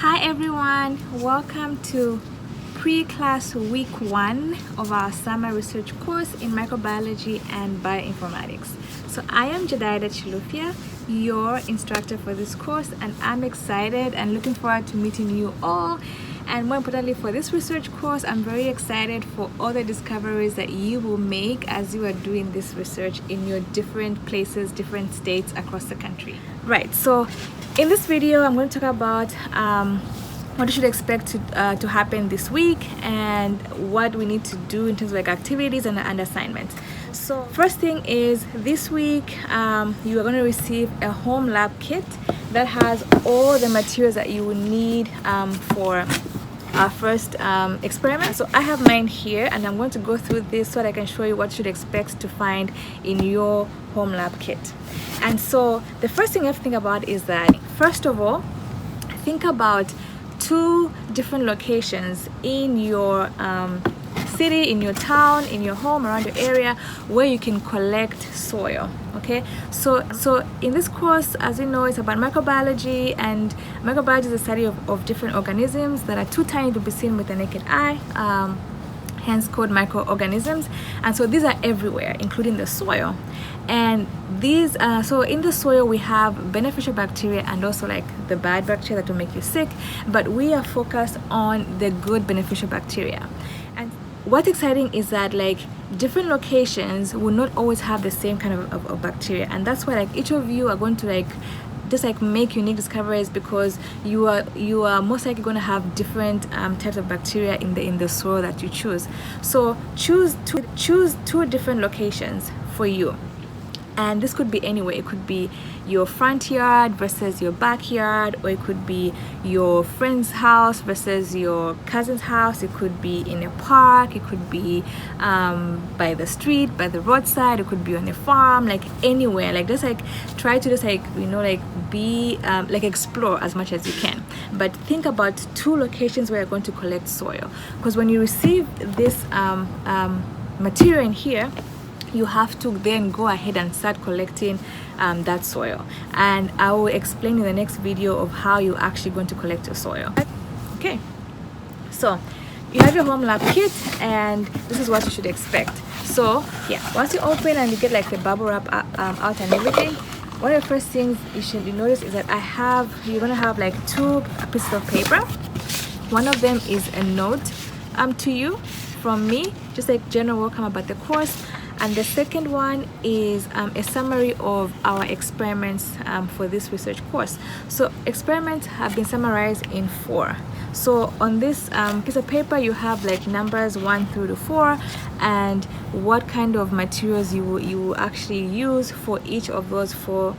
Hi everyone, welcome to pre-class week 1 of our summer research course in microbiology and bioinformatics. So I am Jedaidah Chilufya, your instructor for this course, and I'm excited and looking forward to meeting you all. And more importantly, for this research course, I'm very excited for all the discoveries that you will make as you are doing this research in your different places, different states across the country. Right, so in this video, I'm going to talk about what you should expect to happen this week and what we need to do in terms of like activities and assignments. So first thing is this week you are going to receive a home lab kit that has all the materials that you will need for our first experiment. So I have mine here and I'm going to go through this so that I can show you what you should expect to find in your home lab kit. And so the first thing you have to think about is that, first of all, think about 2 different locations in your city, in your town, in your home, around your area where you can collect soil. Okay, so in this course, as you know, it's about microbiology, and microbiology is the study of different organisms that are too tiny to be seen with the naked eye, hence called microorganisms. And so these are everywhere, including the soil. And these so in the soil we have beneficial bacteria and also like the bad bacteria that will make you sick, but we are focused on the good beneficial bacteria. And what's exciting is that like different locations will not always have the same kind of bacteria, and that's why like each of you are going to like just like make unique discoveries, because you are most likely going to have different types of bacteria in the soil that you choose. So choose 2 different locations for you. And this could be anywhere. It could be your front yard versus your backyard, or it could be your friend's house versus your cousin's house. It could be in a park. It could be by the street, by the roadside. It could be on a farm, like anywhere. Like just like try to just like, you know, like be like explore as much as you can. But think about 2 locations where you're going to collect soil, because when you receive this material in here, you have to then go ahead and start collecting that soil, and I will explain in the next video of how you're actually going to collect your soil. Okay, so you have your home lab kit, and this is what you should expect. So yeah, once you open and you get like the bubble wrap out and everything, one of the first things you should notice is that you're gonna have like 2 pieces of paper. One of them is a note to you from me, just like general welcome about the course. And the second one is a summary of our experiments for this research course. So experiments have been summarized in 4. So on this piece of paper, you have like numbers 1 through to 4, and what kind of materials you will actually use for each of those 4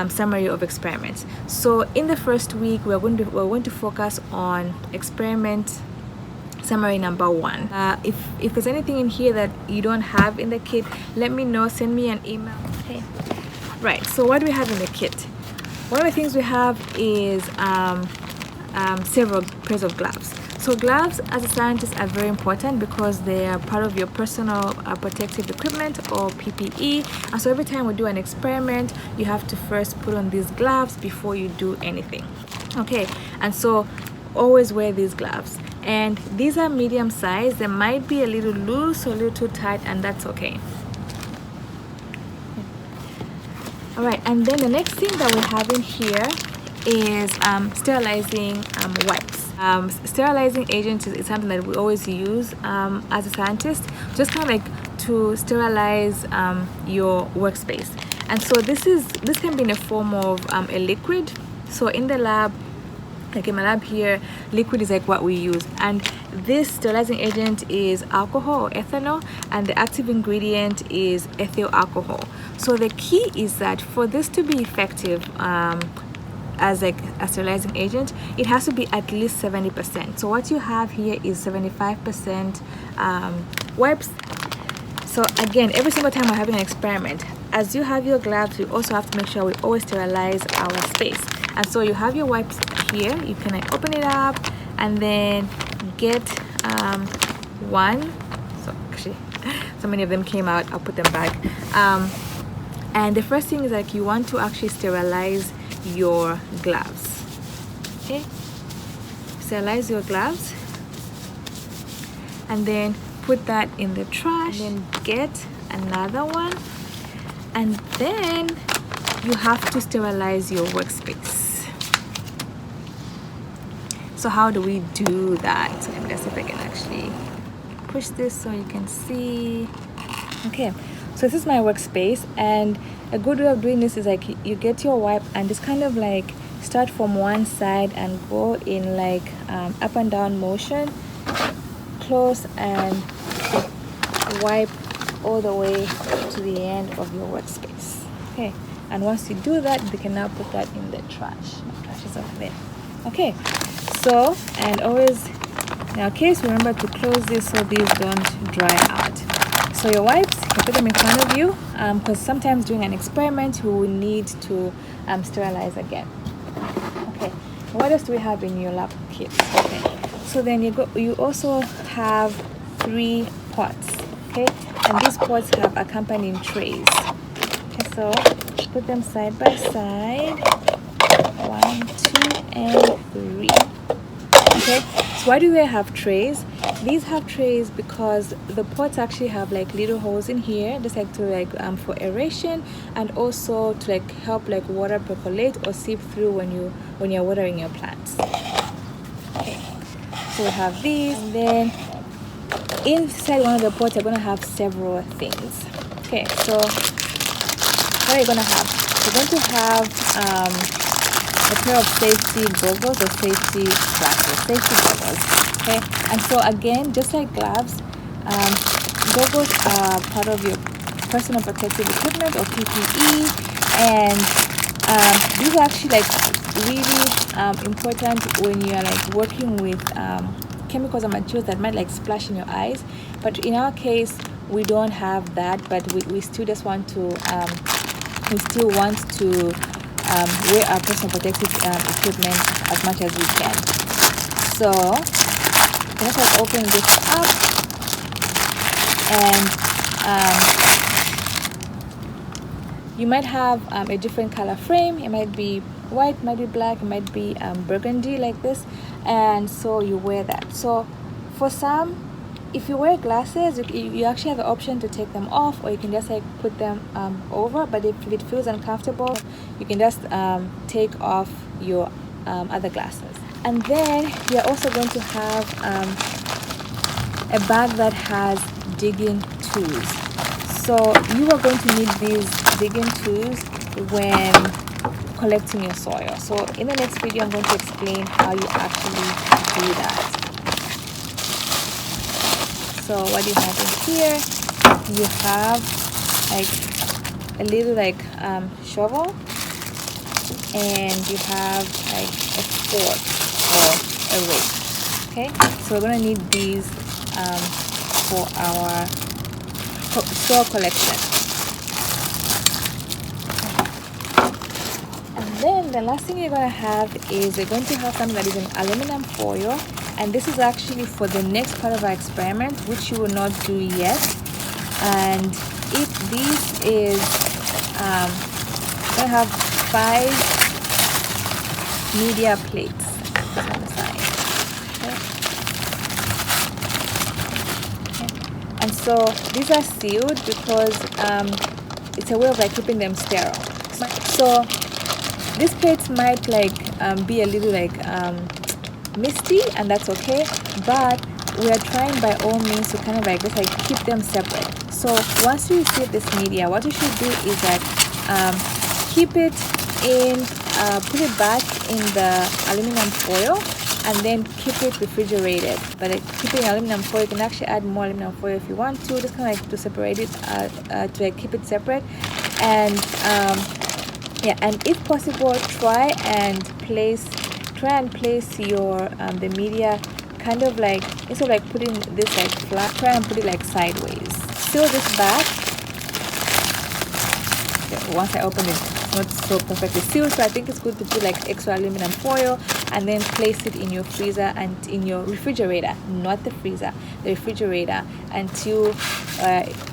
summary of experiments. So in the first week, we're going to focus on experiment summary number 1. If there's anything in here that you don't have in the kit, let me know, send me an email. Okay, right, so what do we have in the kit? One of the things we have is several pairs of gloves. So gloves as a scientist are very important because they are part of your personal protective equipment, or PPE. And so every time we do an experiment, you have to first put on these gloves before you do anything. Okay, and so always wear these gloves. And these are medium size. They might be a little loose or a little too tight, and that's okay. All right, and then the next thing that we have in here is sterilizing wipes. Sterilizing agent is something that we always use as a scientist, just kind of like to sterilize your workspace. And so this can be in the form of a liquid. So in the lab, like in my lab here, liquid is like what we use, and this sterilizing agent is alcohol or ethanol, and the active ingredient is ethyl alcohol. So the key is that for this to be effective as like a sterilizing agent, it has to be at least 70%. So what you have here is 75% wipes. So again, every single time we're having an experiment, as you have your gloves, we also have to make sure we always sterilize our space. And so you have your wipes here. You can like open it up and then get one. So actually, so many of them came out. I'll put them back. And the first thing is like you want to actually sterilize your gloves. Okay, sterilize your gloves and then put that in the trash, and then get another one, and then you have to sterilize your workspace. So how do we do that? Let's see if I can actually push this so you can see. Okay, so this is my workspace, and a good way of doing this is like you get your wipe and just kind of like start from one side and go in like up and down motion, close and wipe all the way to the end of your workspace. Okay, and once you do that, you can now put that in the trash. The trash is over there. Okay, so, and always in our case, remember to close this so these don't dry out. So your wipes, you can put them in front of you, because sometimes during an experiment we will need to sterilize again. Okay, what else do we have in your lab kit? Okay, so then you also have 3 pots. Okay, and these pots have accompanying trays. Okay, so put them side by side. 1, 2, and 3. Okay, so why do they have trays? These have trays because the pots actually have like little holes in here, just like to like for aeration, and also to like help like water percolate or seep through when you're watering your plants. Okay, so we have these, and then inside one of the pots you're going to have several things. Okay, so what are you going to have? You're going to have a pair of safety goggles or safety glasses, safety goggles. Okay, and so again, just like gloves, goggles are part of your personal protective equipment or PPE, and these are actually like really important when you are like working with chemicals or materials that might like splash in your eyes. But in our case, we don't have that, but we still just want to wear our personal protective equipment as much as we can. So let's just open this up, and you might have a different color frame. It might be white, it might be black, it might be burgundy like this, and so you wear that. So for some, if you wear glasses, you actually have the option to take them off, or you can just like put them over. But if it feels uncomfortable, you can just take off your other glasses. And then you're also going to have a bag that has digging tools. So you are going to need these digging tools when collecting your soil. So in the next video, I'm going to explain how you actually do that. So what you have in here, you have like a little like shovel, and you have like a fork or a rake. Okay, so we're gonna need these for our soil collection. And then the last thing you're gonna have is you're going to have something that is an aluminum foil. And this is actually for the next part of our experiment, which you will not do yet. And this is going to have 5 media plates on the side. Okay. And so these are sealed because it's a way of like keeping them sterile. So these plates might like be a little like misty, and that's okay, but we are trying by all means to kind of like just like keep them separate. So once you receive this media, what you should do is that keep it in, put it back in the aluminum foil, and then keep it refrigerated. But keeping aluminum foil, you can actually add more aluminum foil if you want to, just kind of like to separate it, to like keep it separate. And yeah, and if possible, try and place your the media kind of like, instead of like putting this like flat, try and put it like sideways. Seal this back. Okay, once I open it, it's not so perfectly sealed, so I think it's good to put like extra aluminum foil and then place it in your freezer and in your refrigerator, not the freezer, the refrigerator, until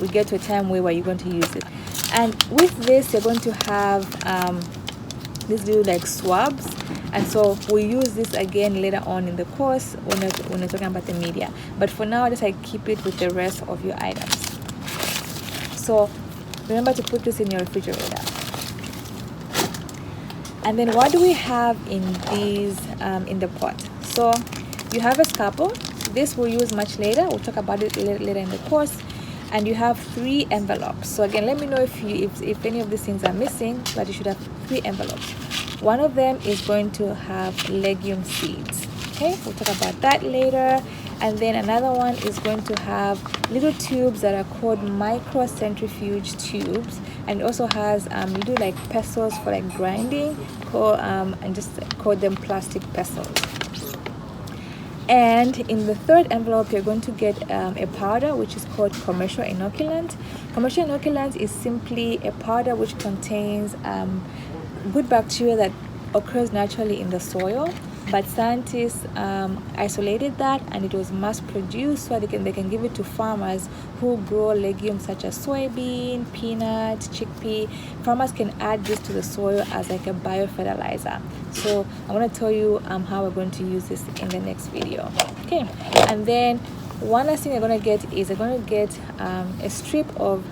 we get to a time where you're going to use it. And with this, you're going to have these little like swabs, and so we'll use this again later on in the course when we're talking about the media. But for now, just like keep it with the rest of your items. So remember to put this in your refrigerator. And then what do we have in these in the pot? So you have a scalpel. This we'll use much later. We'll talk about it later in the course. And you have 3 envelopes. So again, let me know if any of these things are missing, but you should have 3 envelopes. One of them is going to have legume seeds. Okay, we'll talk about that later. And then another one is going to have little tubes that are called microcentrifuge tubes, and it also has little like pestles for like grinding, and just call them plastic pestles. And in the 3rd envelope, you're going to get a powder which is called commercial inoculant. Commercial inoculant is simply a powder which contains good bacteria that occurs naturally in the soil, but scientists isolated that, and it was mass produced so they can give it to farmers who grow legumes such as soybean, peanut, chickpea. Farmers can add this to the soil as like a biofertilizer. So I want to tell you how we're going to use this in the next video. Okay, and then one last thing you're going to get is you're going to get a strip of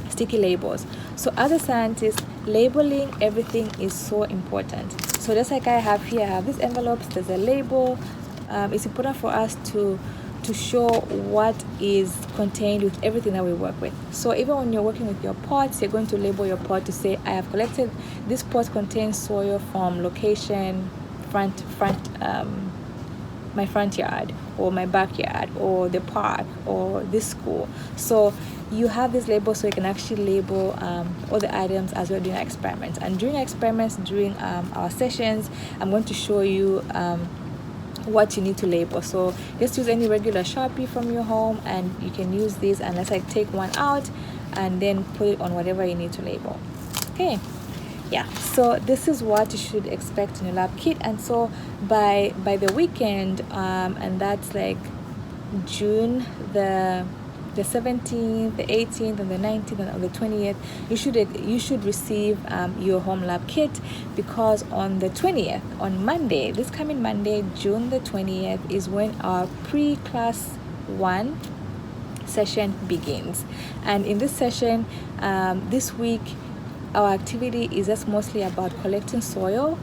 sticky labels. So as a scientist, labeling everything is so important. So just like I have here, I have these envelopes, there's a label. It's important for us to show what is contained with everything that we work with. So even when you're working with your pots, you're going to label your pot to say, I have collected, this pot contains soil from location, my front yard, or my backyard, or the park, or this school. So you have this label so you can actually label all the items as we're doing our experiments. And during our experiments, during our sessions, I'm going to show you what you need to label. So just use any regular Sharpie from your home, and you can use this, and let's like take one out and then put it on whatever you need to label. Okay, yeah, so this is what you should expect in your lab kit. And so by the weekend, and that's like June the 17th, the 18th, and the 19th, and the 20th, you should receive your home lab kit, because on the 20th, on Monday, this coming Monday, June the 20th, is when our pre-class 1 session begins. And in this session, this week, our activity is just mostly about collecting soil,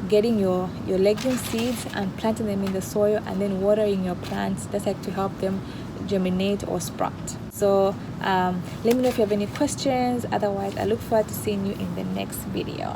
getting your legume seeds and planting them in the soil, and then watering your plants. That's like to help them germinate or sprout. So let me know if you have any questions. Otherwise, I look forward to seeing you in the next video.